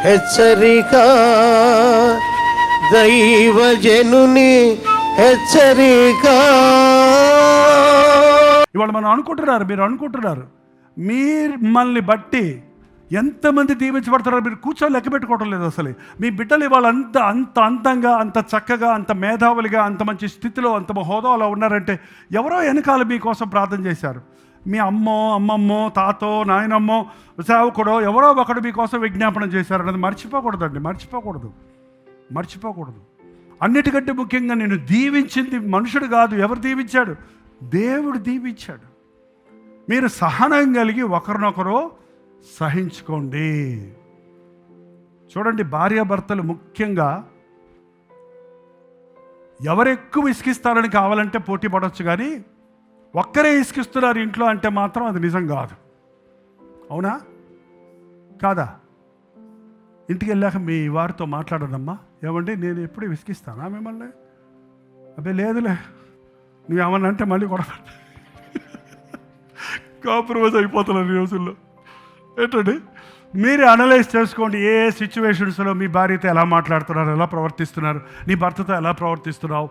హెచ్చరిక, దైవజనుని హెచ్చరిక. ఇవాళ మనం మీరు అనుకుంటున్నారు మిమ్మల్ని బట్టి ఎంతమంది దీవించబడతారో మీరు కూర్చొని లెక్క పెట్టుకోవటం లేదు. అసలు మీ బిడ్డలు ఇవాళ అంత అందంగా, అంత చక్కగా, అంత మేధావులుగా, అంత మంచి స్థితిలో, అంత హోదాలో ఉన్నారంటే ఎవరో వెనకాల మీకోసం ప్రార్థన చేశారు. మీ అమ్మమ్మో, తాతో, నాయనమ్మో, సేవకుడో ఎవరో ఒకడు మీకోసం విజ్ఞాపనం చేశారు. అన్నది మర్చిపోకూడదు. అన్నిటికంటే ముఖ్యంగా నేను దీవించింది మనుషుడు కాదు. ఎవరు దీవించాడు? దేవుడు దీవించాడు. మీరు సహనం కలిగి ఒకరినొకరు సహించుకోండి. చూడండి, భార్యాభర్తలు ముఖ్యంగా ఎవరెక్కువ ఇసుకిస్తారని కావాలంటే పోటీ పడవచ్చు, కానీ ఒక్కరే ఇసుకిస్తున్నారు ఇంట్లో అంటే మాత్రం అది నిజం కాదు. అవునా కాదా? ఇంటికి వెళ్ళాక మీ వారితో మాట్లాడదమ్మా, ఏమండి నేను ఎప్పుడు విసిగిస్తానా మిమ్మల్ని? అబ్బే లేదులే, నువ్వు ఏమన్నా అంటే మళ్ళీ కూడా కాంప్రమైజ్ అయిపోతున్నారు ఈ రోజుల్లో. ఏంటండి, మీరే అనలైజ్ చేసుకోండి. ఏ సిచ్యువేషన్స్లో మీ భార్యతో ఎలా మాట్లాడుతున్నారు, ఎలా ప్రవర్తిస్తున్నారు, నీ భర్తతో ఎలా ప్రవర్తిస్తున్నావు.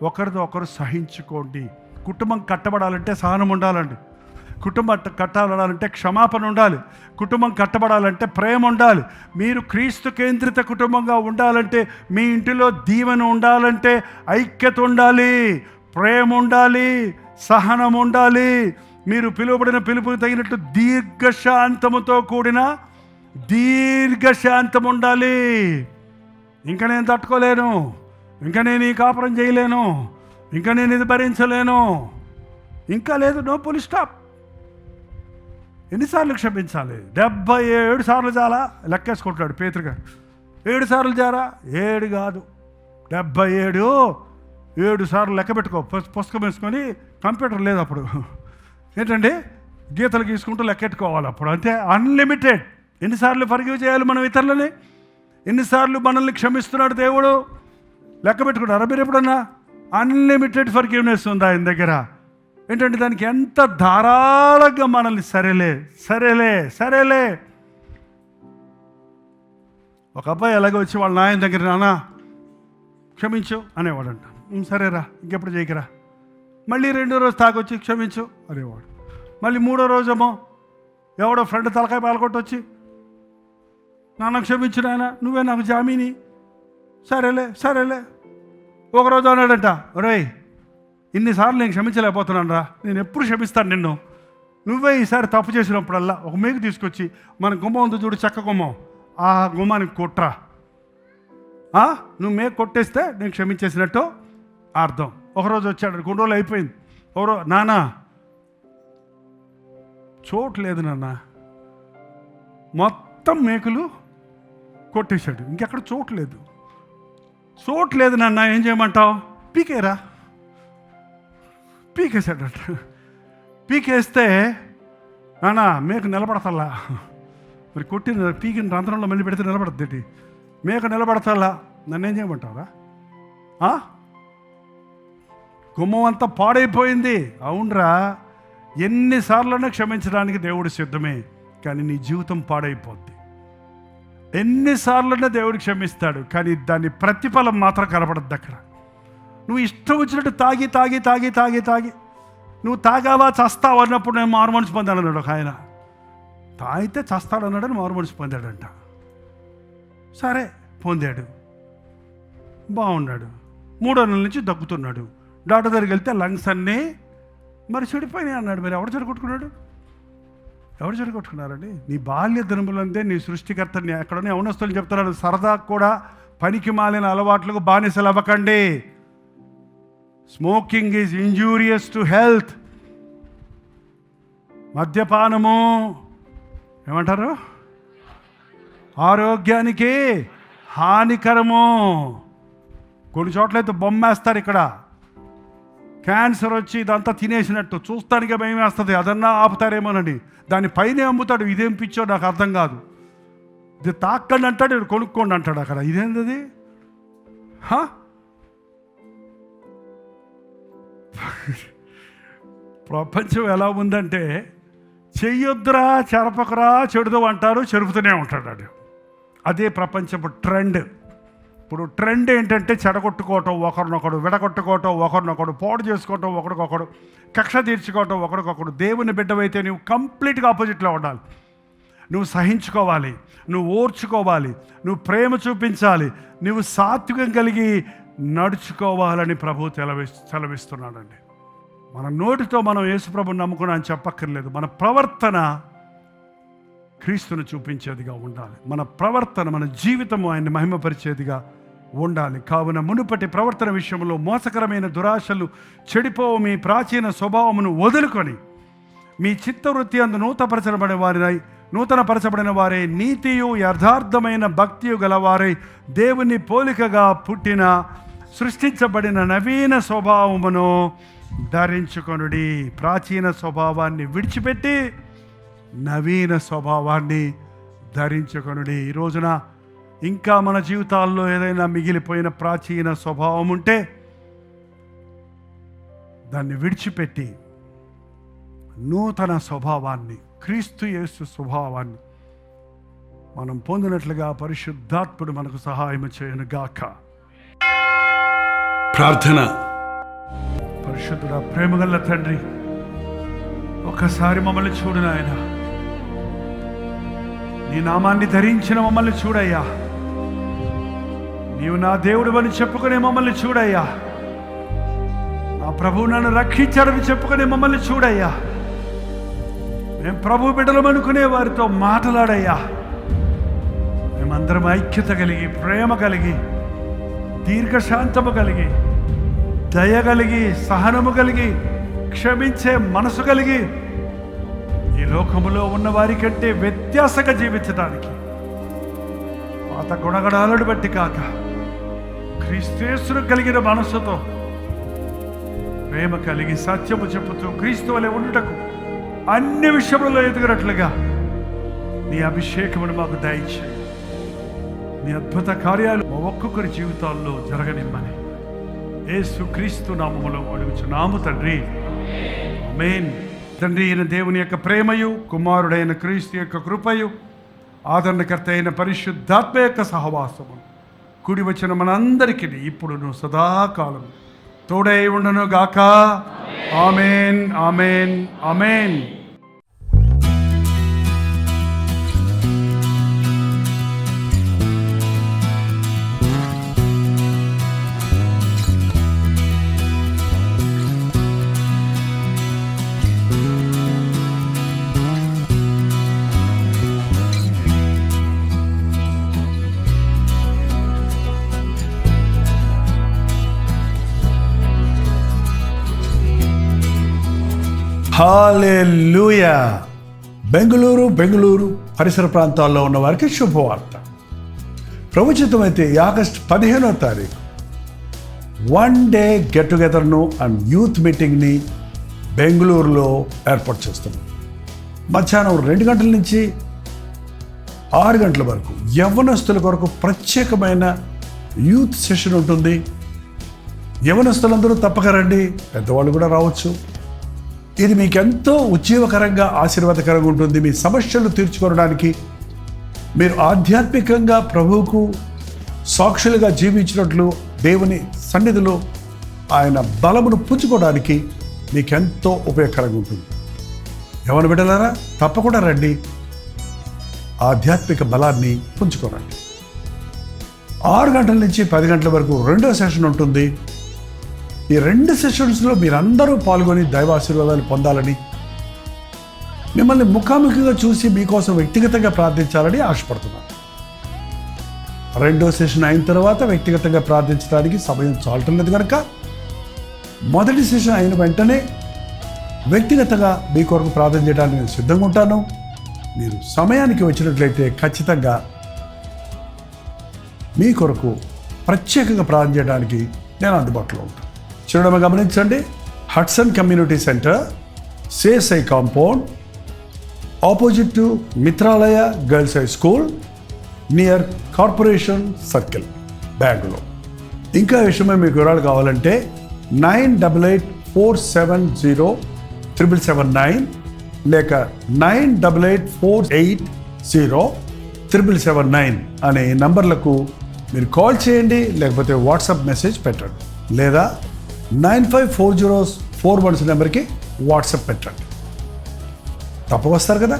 ఒకరితో ఒకరు సహించుకోండి. కుటుంబం కట్టబడాలంటే సహనం ఉండాలండి. కుటుంబం కట్టబడాలంటే క్షమాపణ ఉండాలి. కుటుంబం కట్టబడాలంటే ప్రేమ ఉండాలి. మీరు క్రీస్తు కేంద్రిత కుటుంబంగా ఉండాలంటే, మీ ఇంటిలో దీవెన ఉండాలంటే ఐక్యత ఉండాలి, ప్రేమ ఉండాలి, సహనం ఉండాలి. మీరు పిలువబడిన పిలుపుకి తగినట్టు దీర్ఘశాంతముతో కూడిన దీర్ఘశాంతం ఉండాలి. ఇంకా నేను తట్టుకోలేను, ఇంకా నేను ఈ కాపురం చేయలేను, ఇంకా నేను ఇది భరించలేను, ఇంకా లేదు, నో ఫుల్ స్టాప్. ఎన్నిసార్లు క్షమించాలి? 77 సార్లు చాలా లెక్కేసుకుంటాడు పేతురు గారు. 7 సార్లు జారా? 7 కాదు, 77 సార్లు లెక్క పెట్టుకో. పుస్తకం వేసుకొని, కంప్యూటర్ లేదు అప్పుడు, ఏంటండి గీతలు గీసుకుంటూ లెక్కెట్టుకోవాలి అప్పుడు. అంతే, అన్లిమిటెడ్. ఎన్నిసార్లు ఫర్గివ్ చేయాలి మనం ఇతరులని? ఎన్నిసార్లు మనల్ని క్షమిస్తున్నాడు దేవుడు? లెక్క పెట్టుకుంటారా మీరు ఎప్పుడన్నా? అన్లిమిటెడ్ ఫర్గివ్నెస్ ఉంది ఆయన దగ్గర. ఏంటంటే దానికి ఎంత ధారాళంగా మనల్ని సరేలే. ఒక అబ్బాయి ఎలాగో వచ్చి వాళ్ళ నాయన దగ్గర, నాన్న క్షమించు అనేవాడంట. సరేరా, ఇంకెప్పుడు చేయకరా. మళ్ళీ 2వ రోజు తాగొచ్చి క్షమించు అనేవాడు. మళ్ళీ 3వ రోజేమో ఎవడో ఫ్రెండ్ తలకాయ పాలకొట్టొచ్చి, నాన్న క్షమించు నాయన, నువ్వే నాకు జామీని. సరేలే. ఒకరోజు అన్నాడంట, ఒరేయ్ ఇన్నిసార్లు నేను క్షమించలేకపోతున్నాను రా, నేను ఎప్పుడు క్షమిస్తాను నిన్ను. నువ్వే ఈసారి తప్పు చేసినప్పుడల్లా ఒక మేకు తీసుకొచ్చి, మన గుమ్మం ఉంది చూడు, చెక్క గుమ్మం, ఆ గుమ్మానికి కొట్రా. నువ్వు మేకు కొట్టేస్తే నేను క్షమించేసినట్టు అర్థం. ఒకరోజు వచ్చాడు, 2 రోజులు అయిపోయింది. నాన్న చోటు లేదు నాన్న, మొత్తం మేకులు కొట్టేశాడు, ఇంకెక్కడ చోటు లేదు నాన్న, ఏం చేయమంటావు? పీకేరా. పీకేశాడట. పీకేస్తే నాన్న మేక నిలబడతల్లా. మరి కొట్టిన పీకిన రంధ్రంలో మళ్ళీ పెడితే నిలబడద్దేంటి? మేక నిలబడతల్లా, నన్నేం చేయమంటావరా? గుమ్మం అంతా పాడైపోయింది. అవునరా, ఎన్నిసార్లైనా క్షమించడానికి దేవుడు సిద్ధమే, కానీ నీ జీవితం పాడైపోద్ది. ఎన్నిసార్లైనా దేవుడు క్షమిస్తాడు, కానీ దాని ప్రతిఫలం మాత్రం కనపడద్దు అక్కడ. నువ్వు ఇష్టం వచ్చినట్టు తాగి నువ్వు తాగావా చస్తావు అన్నప్పుడు నేను మారు మనసు పొందాను అన్నాడు ఒక ఆయన. తాగితే చస్తాడు అన్నాడని మారు మనసు పొందాడంట. సరే పొందాడు, బాగున్నాడు. 3వ నెల నుంచి దగ్గుతున్నాడు. డాక్టర్ దగ్గరికి వెళ్తే లంగ్స్ అన్నీ మరి చెడిపోయినాయి అన్నాడు. మరి ఎవరు చెడగొట్టుకున్నారండి? నీ బాల్య దినములందే నీ సృష్టికర్తని. ఎక్కడనే యవనస్తులు చెప్తున్నాడు, సరదా కూడా పనికి మాలిన అలవాట్లకు బానిసలు అవ్వకండి. Smoking is injurious to health. మద్యపానము ఏమంటారు? ఆరోగ్యానికి హానికరము. కొన్ని చోట్లయితే బొమ్మేస్తారు, ఇక్కడ క్యాన్సర్ వచ్చి ఇదంతా తినేసినట్టు చూస్తానికే భయం వేస్తుంది, అదన్నా ఆపుతారేమోనండి. దాని పైనే అమ్ముతాడు. ఇదేం పిచ్చో నాకు అర్థం కాదు. ఇది తాక్కండి అంటాడు, ఇది కొనుక్కోండి అంటాడు అక్కడ. ఇదేంటది? ప్రపంచం ఎలా ఉందంటే, చెయ్యొద్దురా చెరపకరా చెడుదు అంటారు, చెరుపుతూనే ఉంటాడు. అదే ప్రపంచపు ట్రెండ్. ఇప్పుడు ట్రెండ్ ఏంటంటే చెడగొట్టుకోవటం, ఒకరినొకడు విడగొట్టుకోవటం, ఒకరినొకడు పాడు చేసుకోవటం, ఒకరికొకడు కక్ష తీర్చుకోవటం, ఒకరికొకడు. దేవుని బిడ్డవైతే నువ్వు కంప్లీట్గా ఆపోజిట్లో ఉండాలి. నువ్వు సహించుకోవాలి, నువ్వు ఓర్చుకోవాలి, నువ్వు ప్రేమ చూపించాలి, నువ్వు సాత్వికం కలిగి నడుచుకోవాలని ప్రభు సెలవిస్తున్నాడండి. మన నోటితో మనం యేసుప్రభుని నమ్ముకున్నా అని చెప్పక్కర్లేదు. మన ప్రవర్తన క్రీస్తును చూపించేదిగా ఉండాలి. మన ప్రవర్తన, మన జీవితము ఆయన్ని మహిమపరిచేదిగా ఉండాలి. కావున మునుపటి ప్రవర్తన విషయంలో మోసకరమైన దురాశలు చెడిపోవు మీ ప్రాచీన స్వభావమును వదులుకొని మీ చిత్తవృత్తి అందు నూతనపరచబడిన వారే నీతియు యథార్థమైన భక్తియు గలవారై దేవుని పోలికగా పుట్టిన సృష్టించబడిన నవీన స్వభావమును ధరించుకొనుడి. ప్రాచీన స్వభావాన్ని విడిచిపెట్టి నవీన స్వభావాన్ని ధరించుకొనుడి. ఈ రోజున ఇంకా మన జీవితాల్లో ఏదైనా మిగిలిపోయిన ప్రాచీన స్వభావం ఉంటే దాన్ని విడిచిపెట్టి నూతన స్వభావాన్ని, క్రీస్తు యేసు స్వభావాన్ని మనం పొందినట్లుగా పరిశుద్ధాత్ముడు మనకు సహాయం చేయను గాక. ప్రార్థన. పరిశుద్ధుడా, ప్రేమగల్ల తండ్రి, ఒక్కసారి మమ్మల్ని చూడు నాయన. నీ నామాన్ని ధరించిన మమ్మల్ని చూడయ్యా. నీవు నా దేవుడు అని చెప్పుకునే మమ్మల్ని చూడయ్యా. నా ప్రభువు నన్ను రక్షించాడని చెప్పుకునే మమ్మల్ని చూడయ్యా. మేము ప్రభు బిడ్డలం అనుకునే వారితో మాట్లాడయ్యా. మేమందరం ఐక్యత కలిగి, ప్రేమ కలిగి, దీర్ఘశాంతము కలిగి, దయ కలిగి, సహనము కలిగి, క్షమించే మనసు కలిగి ఈ లోకములో ఉన్న వారి కంటే వ్యత్యాసంగా జీవించడానికి పాత గుణగణాలను బట్టి కాక క్రీస్తును కలిగిన మనస్సుతో ప్రేమ కలిగి సత్యము చెప్పుతూ క్రీస్తు వలె ఉండుటకు అన్ని విషయములలో ఎదుగునట్లుగా నీ అభిషేకమును మాకు దయచేయి. నీ అద్భుత కార్యాలు మా ఒక్కొక్కరి జీవితాల్లో జరగనిమ్మని యేసు క్రీస్తు నామములో అడుగుచున్నాము తండ్రి, ఆమేన్. తండ్రి అయిన దేవుని యొక్క ప్రేమయు, కుమారుడైన క్రీస్తు యొక్క కృపయు, ఆదరణకర్త అయిన పరిశుద్ధాత్మ యొక్క సహవాసము కూడి వచ్చిన మనందరికీ ఇప్పుడును సదాకాలం తోడై ఉండను గాక. ఆమేన్, ఆమేన్, ఆమేన్. హల్లెలూయా. బెంగళూరు పరిసర ప్రాంతాల్లో ఉన్న వారికి శుభవార్త. ప్రభుత్వమైతే ఆగస్టు 15వ తారీఖు 1 డే గెట్ టుగెదర్ను అండ్ యూత్ మీటింగ్ని బెంగళూరులో ఏర్పాటు చేస్తున్నాం. మధ్యాహ్నం 2 గంటల నుంచి 6 గంటల వరకు యవ్వనస్తుల కొరకు ప్రత్యేకమైన యూత్ సెషన్ ఉంటుంది. యవ్వనస్తులందరూ తప్పక రండి, పెద్దవాళ్ళు కూడా రావచ్చు. ఇది మీకు ఎంతో ఉజ్జీవకరంగా, ఆశీర్వాదకరంగా ఉంటుంది. మీ సమస్యలు తీర్చుకోవడానికి, మీరు ఆధ్యాత్మికంగా ప్రభువుకు సాక్షులుగా జీవించినట్లు దేవుని సన్నిధిలో ఆయన బలమును పుంజుకోవడానికి మీకు ఎంతో ఉపయోగకరంగా ఉంటుంది. యవ్వన బిడ్డలారా, తప్పకుండా రండి, ఆధ్యాత్మిక బలాన్ని పుంజుకోరండి. 6 గంటల నుంచి 10 గంటల వరకు 2వ సెషన్ ఉంటుంది. ఈ 2 సెషన్స్లో మీరందరూ పాల్గొని దైవాశీర్వాదాలు పొందాలని, మిమ్మల్ని ముఖాముఖిగా చూసి మీకోసం వ్యక్తిగతంగా ప్రార్థించాలని ఆశపడుతున్నాను. 2వ సెషన్ అయిన తర్వాత వ్యక్తిగతంగా ప్రార్థించడానికి సమయం చాలటం లేదు కనుక మొదటి సెషన్ అయిన వెంటనే వ్యక్తిగతంగా మీ కొరకు ప్రార్థన చేయడానికి నేను సిద్ధంగా ఉంటాను. మీరు సమయానికి వచ్చినట్లయితే ఖచ్చితంగా మీ కొరకు ప్రత్యేకంగా ప్రార్థన చేయడానికి నేను అందుబాటులో ఉంటాను. చూడడం గమనించండి. Hudson community centre, CSI compound, opposite to Mitralaya girls high school, near corporation circle, Bengaluru. ఇంకా విషయమే మీకు వివరాలు కావాలంటే 9884707779 లేక 988480 777 అనే నంబర్లకు మీరు కాల్ చేయండి, లేకపోతే వాట్సాప్ మెసేజ్ పెట్టండి, లేదా 954041 నెంబర్కి వాట్సాప్ పెట్టండి. తప్పక వస్తారు కదా.